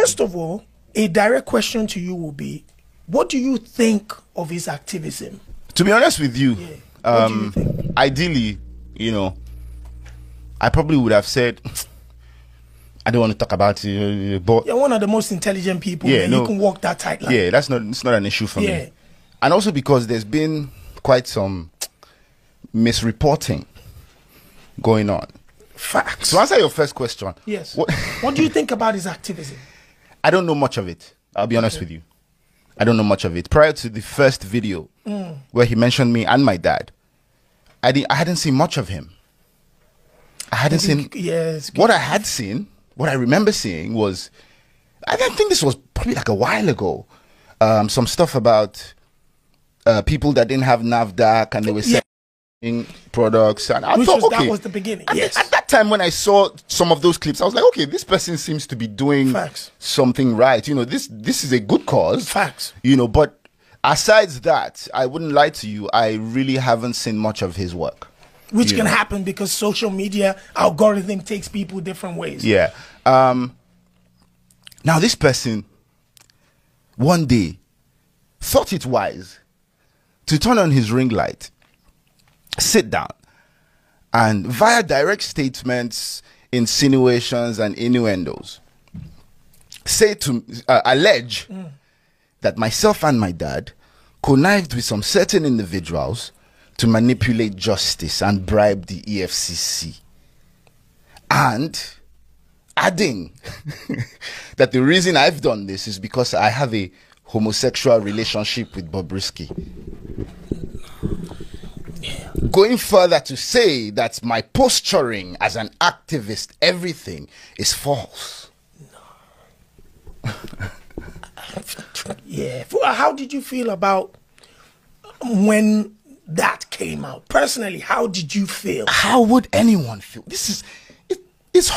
First of all, a direct question to you will be, what do you think of his activism? To be honest with you, what do you think? Ideally, I probably would have said, I don't want to talk about it, but you're one of the most intelligent people. Yeah, you can walk that tight line. Yeah, it's not an issue for me. And also because there's been quite some misreporting going on. Facts. To answer your first question, yes. What do you think about his activism? I don't know much of it. I'll be honest with you. I don't know much of it. Prior to the first video where he mentioned me and my dad, I hadn't seen much of him. I hadn't seen. Yes. What I had seen, what I remember seeing was, I think this was probably like a while ago, some stuff about people that didn't have NAFDAC and they were selling products. And I thought, okay. That was the beginning. Yes. At that time when I saw some of those clips, I was like, okay, this person seems to be doing something right. This is a good cause. Facts. But aside that, I wouldn't lie to you, I really haven't seen much of his work. Which can happen because social media algorithm takes people different ways. Yeah. Now this person one day thought it wise to turn on his ring light, sit down, and via direct statements, insinuations, and innuendos, allege that myself and my dad connived with some certain individuals to manipulate justice and bribe the EFCC. And adding that the reason I've done this is because I have a homosexual relationship with Bobrisky. Going further to say that my posturing as an activist, everything is false. Yeah. How did you feel about when that came out? Personally, how did you feel? How would anyone feel? It's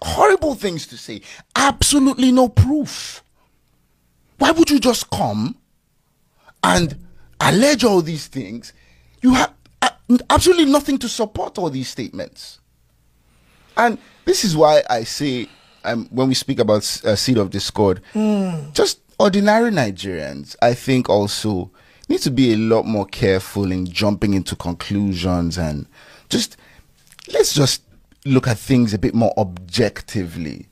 horrible things to say. Absolutely no proof. Why would you just come and allege all these things? You have absolutely nothing to support all these statements. And this is why I say, when we speak about seed of discord, just ordinary Nigerians, I think also need to be a lot more careful in jumping into conclusions and let's just look at things a bit more objectively,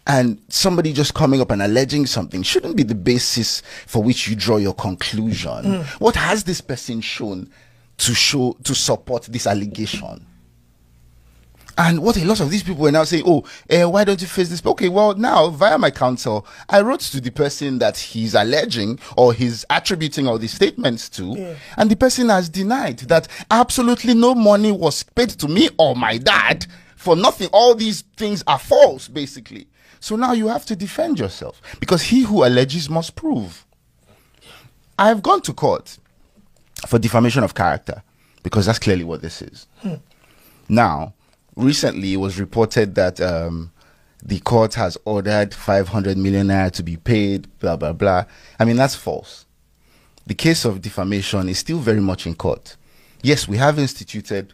and somebody just coming up and alleging something shouldn't be the basis for which you draw your conclusion. What has this person shown to support this allegation? And what a lot of these people were now saying, why don't you face this? Okay, well, now, via my counsel, I wrote to the person that he's alleging or he's attributing all these statements to, and the person has denied that absolutely no money was paid to me or my dad for nothing. All these things are false, basically. So now you have to defend yourself because he who alleges must prove. I've gone to court for defamation of character because that's clearly what this is. Now, recently, it was reported that the court has ordered 500 million naira to be paid, blah, blah, blah. I mean, that's false. The case of defamation is still very much in court. Yes, we have instituted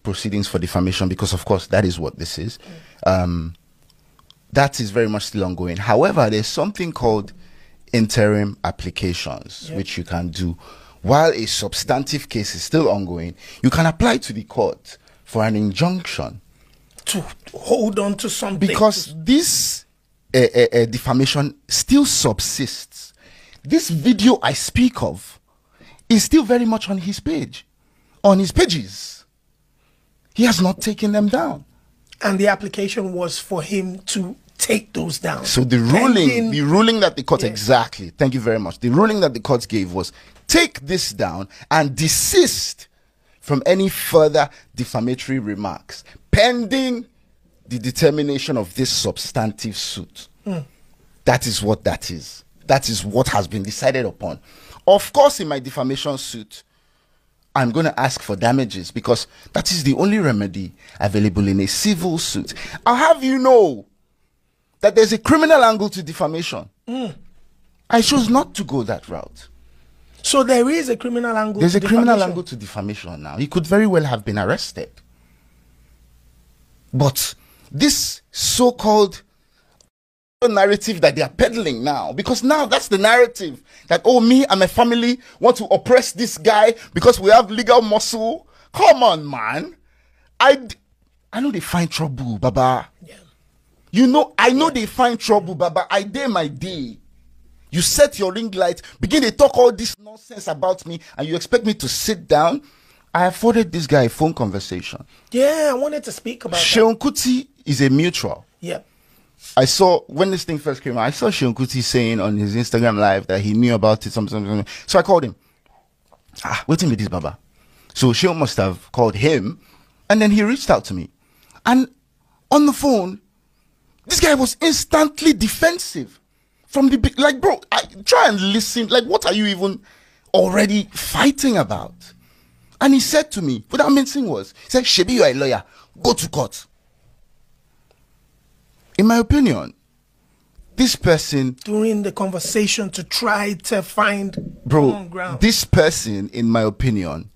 proceedings for defamation because, of course, that is what this is. That is very much still ongoing. However, there's something called interim applications, which you can do. While a substantive case is still ongoing, you can apply to the court for an injunction to hold on to something, because this defamation still subsists. This video I speak of is still very much on his page, on his pages. He has not taken them down, and the application was for him to take those down. So the ruling that the court exactly. Thank you very much. The ruling that the court gave was take this down and desist from any further defamatory remarks pending the determination of this substantive suit. That is what that is. That is what has been decided upon. Of course, in my defamation suit, I'm going to ask for damages because that is the only remedy available in a civil suit. I'll have you know that there's a criminal angle to defamation. I chose not to go that route. So there is a criminal angle. There's a criminal angle to defamation now. He could very well have been arrested. But this so-called narrative that they are peddling now, because now that's the narrative that, oh, me and my family want to oppress this guy because we have legal muscle. Come on, man. I know they find trouble, Baba. Yeah. You know, I know they find trouble, Baba. I day my day. You set your ring light, begin to talk all this nonsense about me, and you expect me to sit down? I afforded this guy a phone conversation. Yeah, I wanted to speak about Seun Kuti is a mutual. Yeah. I saw, when this thing first came out, I saw Seun Kuti saying on his Instagram live that he knew about it, something. So I called him. Waiting with this, Baba. So Seun must have called him, and then he reached out to me. And on the phone, this guy was instantly defensive. From the like, bro, try and listen. Like, what are you even already fighting about? And he said to me, without mincing words, he said, Shebi, you are a lawyer. Go to court. In my opinion, this person... During the conversation to try to find common ground. This person, in my opinion,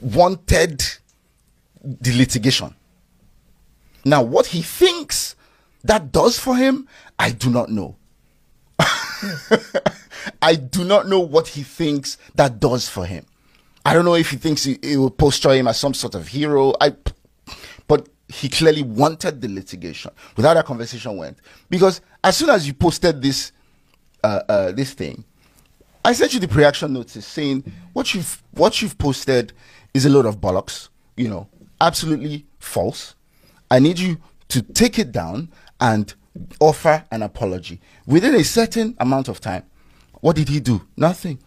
wanted the litigation. Now, what he thinks that does for him, I do not know. I do not know what he thinks that does for him. I don't know if he thinks it will posture him as some sort of hero. But he clearly wanted the litigation. Without that conversation went. Because as soon as you posted this this thing, I sent you the reaction notice saying what you've posted is a load of bollocks. You know, absolutely false. I need you to take it down and offer an apology within a certain amount of time. What did he do? Nothing.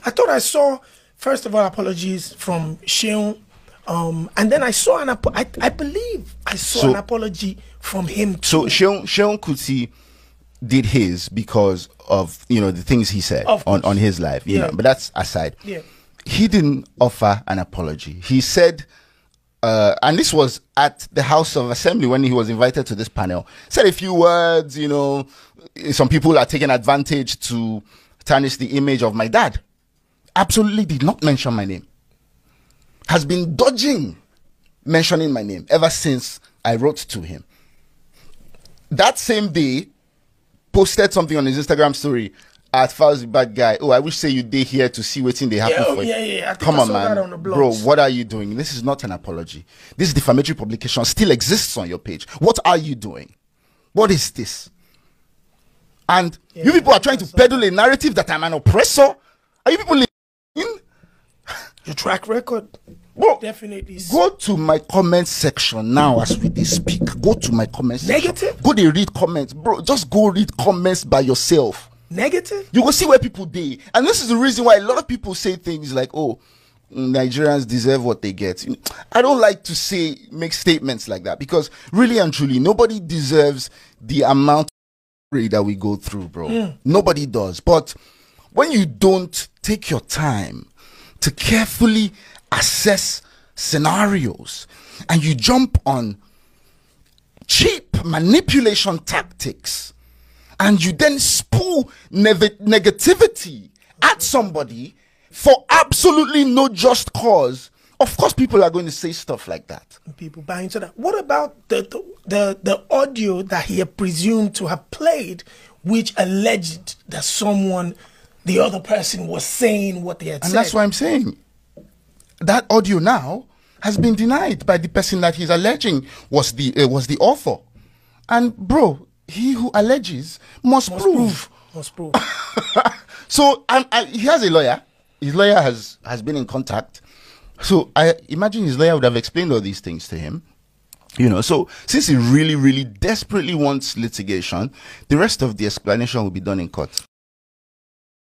I thought I saw, first of all, apologies from Seun, and then I saw I believe I saw an apology from him too. So Seun Kuti did his because of, you know, the things he said on his live, you know, but that's aside. Yeah. He didn't offer an apology. He said, and this was at the House of Assembly when he was invited to this panel, said a few words, you know, some people are taking advantage to tarnish the image of my dad. Absolutely did not mention my name. Has been dodging mentioning my name ever since I wrote to him. That same day, posted something on his Instagram story at Falz, the bad guy. Oh, I wish say you day here to see what's in the happen for you. Yeah. Come on, man. Bro, what are you doing? This is not an apology. This defamatory publication still exists on your page. What are you doing? What is this? And you people are trying to peddle a narrative that I'm an oppressor. Are you people listening? Your track record, bro, definitely. Go to my comment section now as we speak. Go to my comment section. Negative? Go to read comments. Bro, just go read comments by yourself. Negative? You will see where people dey. And this is the reason why a lot of people say things like, oh, Nigerians deserve what they get. I don't like to make statements like that, because really and truly, nobody deserves the amount that we go through, bro. Nobody does. But when you don't take your time to carefully assess scenarios and you jump on cheap manipulation tactics and you then spew negativity at somebody for absolutely no just cause, of course people are going to say stuff like that. People buy into that. What about the audio that he had presumed to have played, which alleged that the other person was saying what they had said? And that's why I'm saying that audio now has been denied by the person that he's alleging was the author. And bro, he who alleges must prove. Must prove. So he has a lawyer. His lawyer has been in contact. So I imagine his lawyer would have explained all these things to him. You know, so since he really, really desperately wants litigation, the rest of the explanation will be done in court.